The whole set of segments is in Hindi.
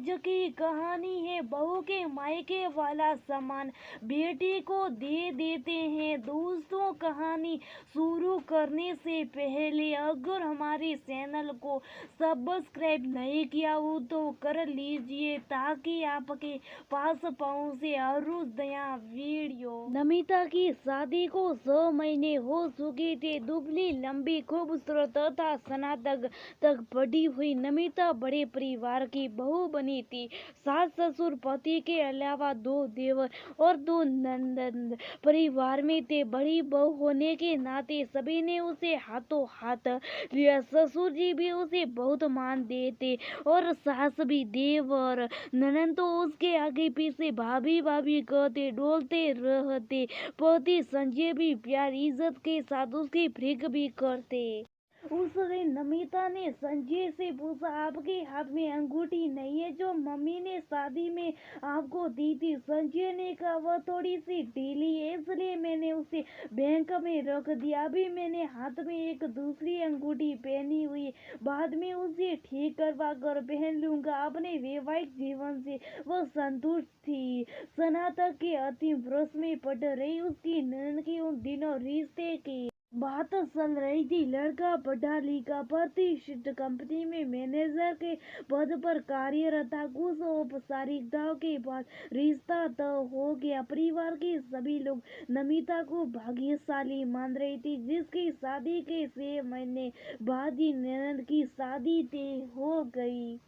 आज की कहानी है बहू के मायके वाला सामान बेटी को दे देते हैं। दोस्तों, कहानी शुरू करने से पहले अगर हमारे चैनल को सब्सक्राइब नहीं किया हो तो कर लीजिए ताकि आपके पास पहुंचे हर रोज नया वीडियो। नमिता की शादी को 6 महीने हो चुके थे। दुबली लंबी खूबसूरत तथा स्नातक तक पढ़ी हुई नमिता बड़े परिवार की बहू बनी थी। सास ससुर पति के अलावा 2 देवर और 2 नंदन परिवार में थे। बड़ी बहू होने के नाते सभी ने उसे हाथों हाथ लिया। ससुर जी भी उसे बहुत मान देते और सास भी। देवर ननन तो उसके आगे पीछे भाभी भाभी कहते डोलते रहते। पति संजय भी प्यार इज्जत के साथ उसकी फ्रिक भी करते। उस दिन नमिता ने संजय से पूछा, आपके हाथ में अंगूठी नहीं है जो मम्मी ने शादी में आपको दी थी? संजय ने कहा, वह थोड़ी सी ढीली है इसलिए मैंने उसे बैंक में रख दिया। अभी मैंने हाथ में एक दूसरी अंगूठी पहनी हुई है, बाद में उसे ठीक करवा कर पहन लूंगा। अपने वैवाहिक जीवन से वह संतुष्ट थी। स्नातक के अंतिम वर्ष में पढ़ रही उसकी ननद की उन दिनों रिश्ते की बात चल रही थी। लड़का पढ़ा लिखा प्रतिष्ठित कंपनी में मैनेजर के पद पर कार्यरत था। कुछ औपचारिकताओं के बाद रिश्ता तय हो गया। परिवार के सभी लोग नमिता को भाग्यशाली मान रहे थे। जिसकी शादी के 6 महीने बाद ही ननद की शादी तय हो गई।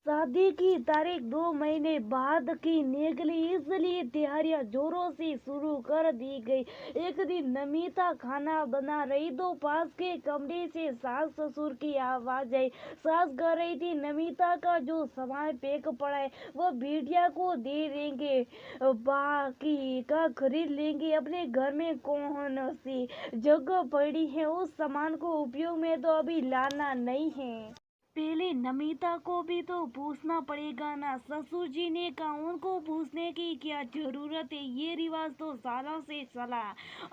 शादी की तारीख 2 महीने बाद की निकली, इसलिए तैयारियां जोरों से शुरू कर दी गई। एक दिन नमिता खाना बना रही तो पास के कमरे से सास ससुर की आवाज आई। सास कह रही थी, नमिता का जो सामान पैक पड़ा है वह बिटिया को दे देंगे, बाकी का खरीद लेंगे। अपने घर में कौन सी जगह पड़ी है, उस सामान को उपयोग में तो अभी लाना नहीं है। पहले नमिता को भी तो पूछना पड़ेगा ना। ससुर जी ने कहा, उनको पूछने की क्या जरूरत है, ये रिवाज तो सालों से चला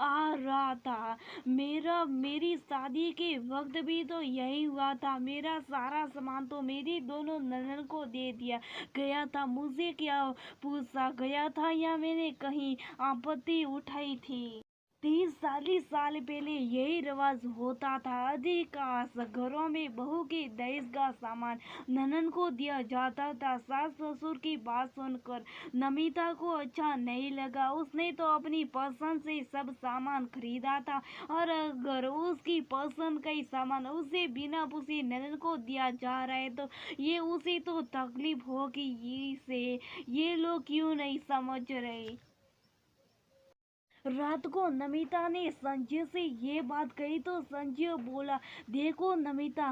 आ रहा था। मेरी शादी के वक्त भी तो यही हुआ था। मेरा सारा सामान तो मेरी दोनों ननद को दे दिया गया था। मुझे क्या पूछा गया था या मैंने कहीं आपत्ति उठाई थी? 30-40 साल पहले यही रिवाज होता था। अधिकांश घरों में बहू के दहेज का सामान ननन को दिया जाता था। सास ससुर की बात सुनकर नमिता को अच्छा नहीं लगा। उसने तो अपनी पसंद से सब सामान खरीदा था और अगर उसकी पसंद का ही सामान उसे बिना पूछे ननन को दिया जा रहा है तो ये उसे तो तकलीफ होगी। इसे ये लोग क्यों नहीं समझ रहे? रात को नमिता ने संजय से ये बात कही तो संजय बोला, देखो नमिता,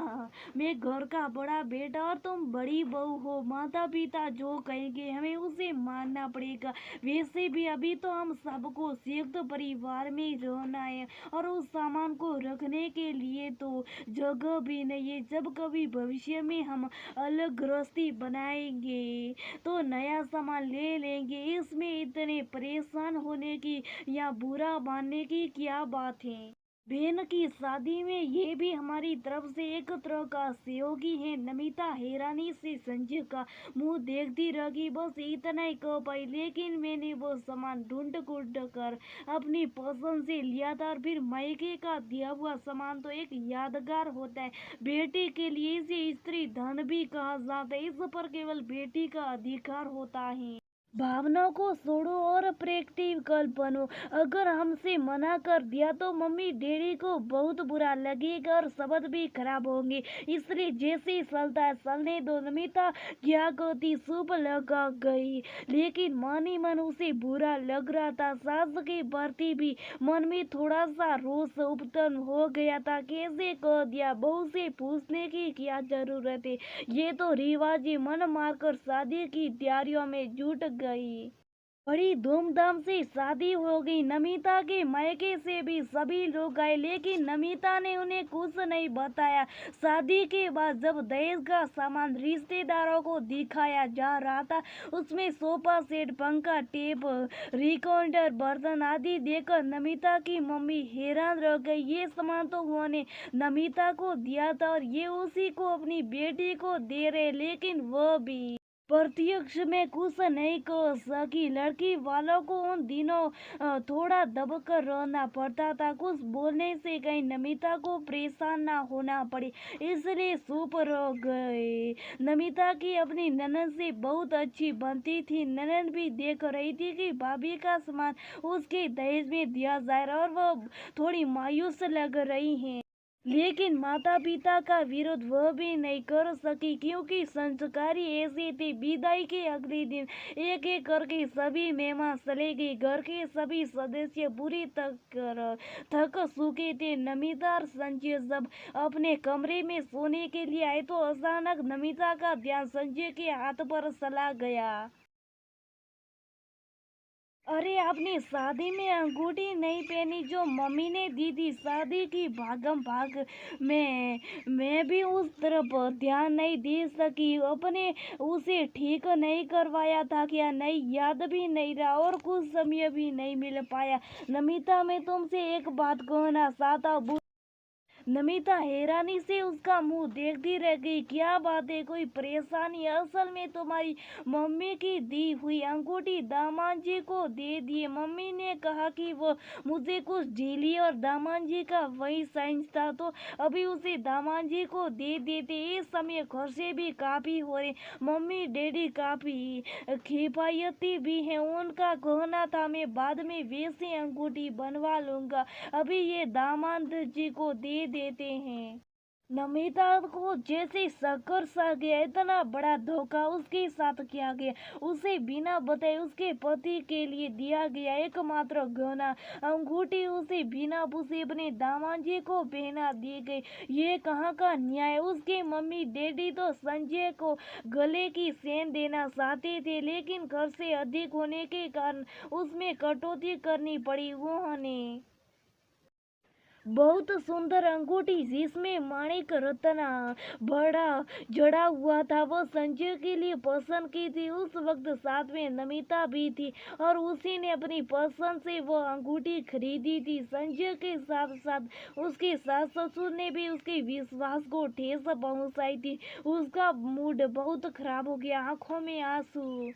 मैं घर का बड़ा बेटा और तुम बड़ी बहू हो। माता पिता जो कहेंगे हमें उसे मानना पड़ेगा। वैसे भी अभी तो हम सबको संयुक्त परिवार में रहना है और उस सामान को रखने के लिए तो जगह भी नहीं है। जब कभी भविष्य में हम अलग गृहस्थी बनाएंगे तो नया सामान ले लेंगे। इसमें इतने परेशान होने की या बुरा मानने की क्या बात है? बहन की शादी में ये भी हमारी तरफ से एक तरह का सहयोगी है। नमिता हैरानी से संजय का मुंह देखती रही। बस इतना ही कह पाई, लेकिन मैंने वो सामान ढूंढ कर अपनी पसंद से लिया था और फिर मायके का दिया हुआ सामान तो एक यादगार होता है। बेटी के लिए इसे स्त्री धन भी कहा जाता है। इस पर केवल बेटी का अधिकार होता है। भावनाओं को छोड़ो और प्रैक्टिकल बनो। अगर हमसे मना कर दिया तो मम्मी डैडी को बहुत बुरा लगेगा और शब्द भी खराब होंगे। इसलिए जैसे चलता है चलने दो। नमिता क्या कहती चुप लगा गई, लेकिन मन ही मन उसे बुरा लग रहा था। सास के प्रति भी मन में थोड़ा सा रोष उत्पन्न हो गया था। कैसे कह दिया, बहू से पूछने की क्या जरूरत है, ये तो रिवाज है। मन मारकर शादी की तैयारियों में जुट गई। बड़ी धूमधाम से शादी हो गई। नमिता के मायके से भी सभी लोग आए, लेकिन नमिता ने उन्हें कुछ नहीं बताया। शादी के बाद जब दहेज का सामान रिश्तेदारों को दिखाया जा रहा था, उसमें सोफा सेट, पंखा, टेप, रिकॉर्डर, बर्तन आदि देखकर नमिता की मम्मी हैरान रह गई। ये सामान तो उन्होंने नमिता को दिया था और ये उसी को अपनी बेटी को दे रहे, लेकिन वह भी प्रत्यक्ष में कुछ नहीं कह सकी। लड़की वालों को उन दिनों थोड़ा दबकर रहना पड़ता था, कुछ बोलने से कहीं नमिता को परेशान ना होना पड़े, इसलिए चुप रह गए। नमिता की अपनी ननद से बहुत अच्छी बनती थी। ननद भी देख रही थी कि भाभी का सामान उसके दहेज में दिया जाए और वह थोड़ी मायूस लग रही है। लेकिन माता पिता का विरोध वह भी नहीं कर सकी, क्योंकि संस्कारी ऐसे थे। विदाई के अगले दिन एक एक करके सभी मेहमान चले गए। घर के सभी सदस्य बुरी थक चुके थे। नमिता और संजय जब अपने कमरे में सोने के लिए आए तो अचानक नमिता का ध्यान संजय के हाथ पर चला गया। अरे, आपने शादी में अंगूठी नहीं पहनी जो मम्मी ने दी थी। शादी की भागम भाग में मैं भी उस तरफ ध्यान नहीं दे सकी। अपने उसे ठीक नहीं करवाया था क्या? नहीं, याद भी नहीं रहा और कुछ समय भी नहीं मिल पाया। नमिता, मैं तुमसे एक बात कहना चाहता हूँ। नमिता हैरानी से उसका मुंह देखती रह गई। क्या बात है? कोई परेशानी? असल में तुम्हारी मम्मी की दी हुई अंगूठी दामाद जी को दे दिए। मम्मी ने कहा कि वो मुझे कुछ ढीली और दामाद जी का वही साइंस था, तो अभी उसे दामाद जी को दे देते। इस समय खर्चे भी काफी हो रहे। मम्मी डैडी काफी किफायती भी हैं। उनका कहना था मैं बाद में वैसी अंगूठी बनवा लूंगा, अभी ये दामाद जी को दे देते हैं। नमिता को जैसे शक्कर सा गया। इतना बड़ा धोखा उसके साथ किया गया। उसे बिना बताए उसके पति के लिए दिया गया एकमात्र गहना अंगूठी उसे बिना पूछे अपने दामाद जी को पहना दी गई। ये कहाँ का न्याय? उसके मम्मी डैडी तो संजय को गले की चेन देना चाहते थे, लेकिन खर्चे अधिक होने के कारण उसमें कटौती करनी पड़ी। उन्होंने बहुत सुंदर अंगूठी जिसमें माणिक रत्न बड़ा जड़ा हुआ था वो संजय के लिए पसंद की थी। उस वक्त साथ में नमिता भी थी और उसी ने अपनी पसंद से वो अंगूठी खरीदी थी। संजय के साथ साथ उसके सास ससुर ने भी उसके विश्वास को ठेस पहुंचाई थी। उसका मूड बहुत खराब हो गया, आंखों में आंसू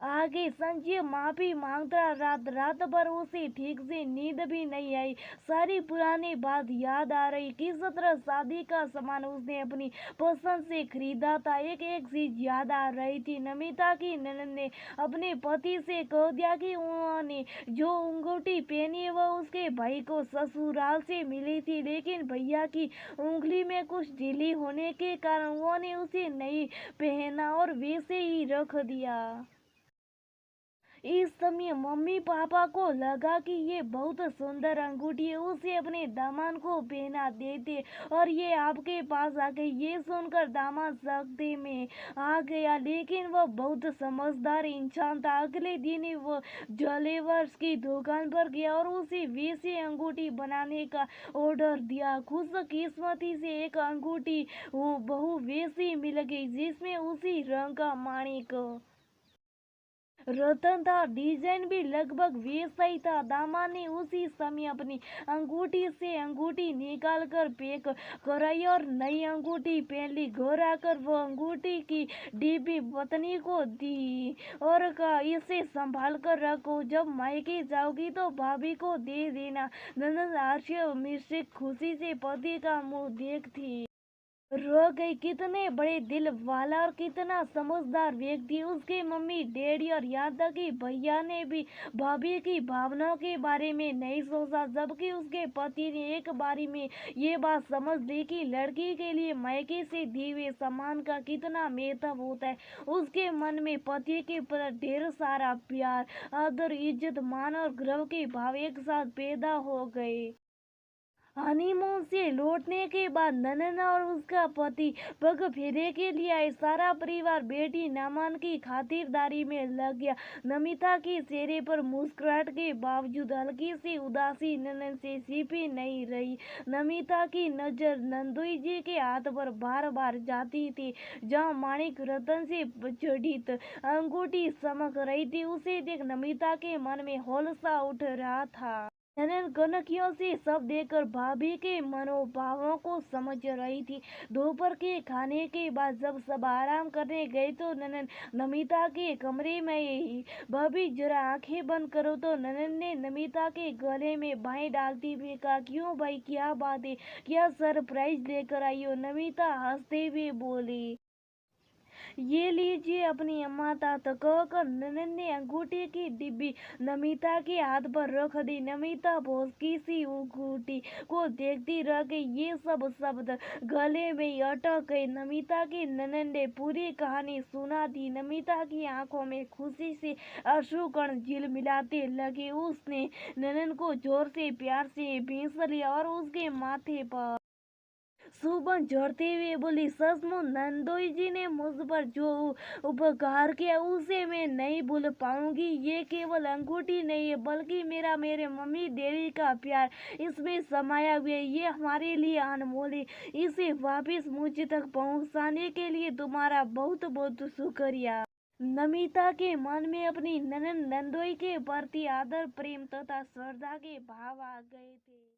आगे। संजय माफी मांगता। रात भर उसे ठीक से नींद भी नहीं आई। सारी पुरानी बात याद आ रही। किस तरह शादी का सामान उसने अपनी पसंद से खरीदा था, एक एक चीज याद आ रही थी। नमिता की ननद ने अपने पति से कह दिया कि उन्होंने जो अंगूठी पहनी है वह उसके भाई को ससुराल से मिली थी, लेकिन भैया की उंगली में कुछ ढीली होने के कारण उन्होंने उसे नहीं पहना और वैसे ही रख दिया। इस समय मम्मी पापा को लगा कि ये बहुत सुंदर अंगूठी है, उसे अपने दामाद को पहना देते और ये आपके पास आ गई। ये सुनकर दामाद सख्ते में आ गया, लेकिन वह बहुत समझदार इंसान था। अगले दिन ही वह ज्वेलर्स की दुकान पर गया और उसे वैसी अंगूठी बनाने का ऑर्डर दिया। खुशकिस्मती से एक अंगूठी बहु वैसी मिल गई जिसमें उसी रंग का माणिक रतन था। डिजाइन भी लगभग वैसा ही था। दामाद ने उसी समय अपनी अंगूठी से अंगूठी निकाल कर पैक कराई और नई अंगूठी पहन ली। घर आकर वो अंगूठी की डिब्बी पत्नी को दी और कहा इसे संभाल कर रखो, जब मायके जाओगी तो भाभी को दे देना। ननद हास्य मिश्रित खुशी से पति का मुंह देखती रह गई। कितने बड़े दिल वाला और कितना समझदार व्यक्ति। उसके मम्मी डैडी और यहाँ तक कि भैया ने भी भाभी की भावनाओं के बारे में नहीं सोचा, जबकि उसके पति ने एक बारी में ये बात समझ ली कि लड़की के लिए मायके से दिए हुए सामान का कितना महत्व होता है। उसके मन में पति के प्रति ढेर सारा प्यार, आदर, इज्जत, मान और गर्व के भाव एक साथ पैदा हो गए। हनीमून से लौटने के बाद ननद और उसका पति पग फेरे के लिए आए। सारा परिवार बेटी नमन की खातिरदारी में लग गया। नमिता के चेहरे पर मुस्कुराहट के बावजूद हल्की सी उदासी ननद से छिपी नहीं रही। नमिता की नजर नंदोई जी के हाथ पर बार बार जाती थी, जहाँ माणिक रतन से जड़ित अंगूठी चमक रही थी। उसे देख नमिता के मन में हौल सा उठ रहा था। नैनन कनखियों से सब देखकर भाभी के मनोभावों को समझ रही थी। दोपहर के खाने के बाद जब सब आराम करने गए तो ननन नमिता के कमरे में ही भाभी जरा आंखें बंद करो, तो ननन ने नमिता के गले में बाहें डालती हुए कहा, क्यों भाई, क्या बात है, क्या सरप्राइज लेकर आई हो? नमिता हंसते हुए बोली, ये लीजिए अपनी अम्मा तात, कहकर ननन ने अंगूठी की डिब्बी नमिता के हाथ पर रख दी। नमिता भौंकी सी अंगूठी को देखती रह गई। ये सब शब्द गले में ही अटक गए। नमिता की ननन ने पूरी कहानी सुना दी। नमिता की आंखों में खुशी से आंसू कण झिलमिलाते लगे। उसने ननन को जोर से प्यार से भींस लिया और उसके माथे पर सुबह झड़ते हुए बोली, सचमुच नंदोई जी ने मुझ पर जो उपकार किया उसे मैं नहीं भूल पाऊंगी। ये केवल अंगूठी नहीं है बल्कि मेरे मम्मी डैडी का प्यार इसमें समाया हुआ है। ये हमारे लिए अनमोल है। इसे वापस मुझ तक पहुंचाने के लिए तुम्हारा बहुत बहुत शुक्रिया। नमिता के मन में अपनी ननन नंदोई के प्रति आदर, प्रेम तथा श्रद्धा के भाव आ गए थे।